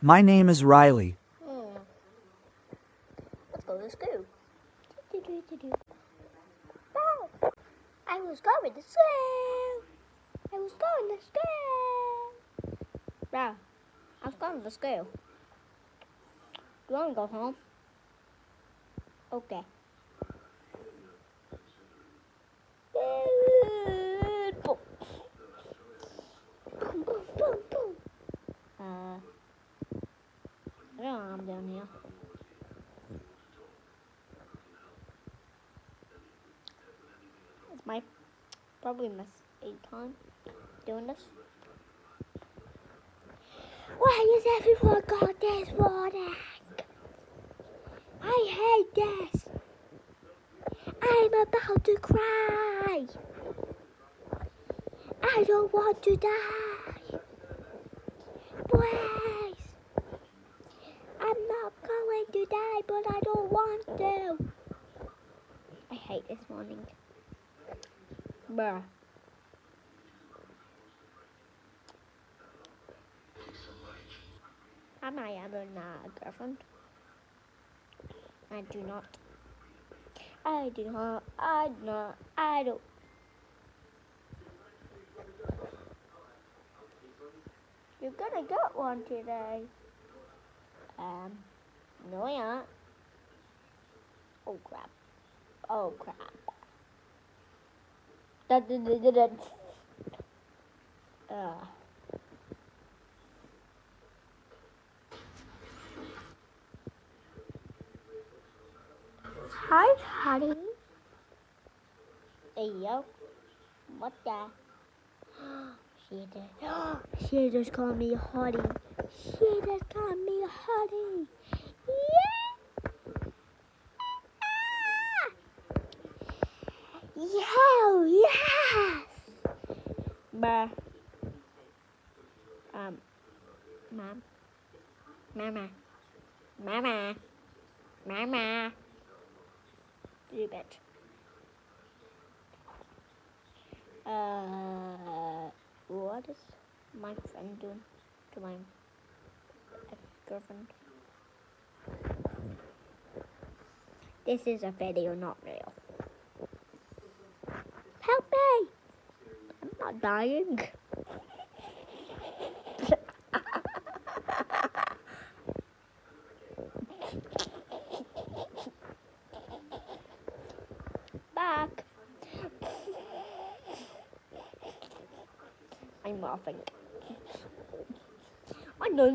My name is Riley. Let's go to school. Wow. I was going to school. I was going to school. Bro, I was going to school. Do you want to go home? Okay. Boom. Boom, boom, boom, boom. I don't know what I'm doing here. It's probably my 8th time doing this. Why is everyone got this warning? I hate this. I'm about to cry. I don't want to die. Please. I'm not going to die, but I don't want to. I hate this morning. Bruh. Am I ever not a girlfriend? I do not. I do not. I do not. I don't. You're gonna get one today. No, I aren't. Oh crap. Oh crap. Hi, honey. Hey, yo. What the? She just called me honey. She just called me honey. Yeah. Yes. Bruh. Mom. Mama. Mama. Mama. You bitch. What is my friend doing to my ex-girlfriend? This is a video, not real. Help me! I'm not dying. Back. I'm laughing. I know.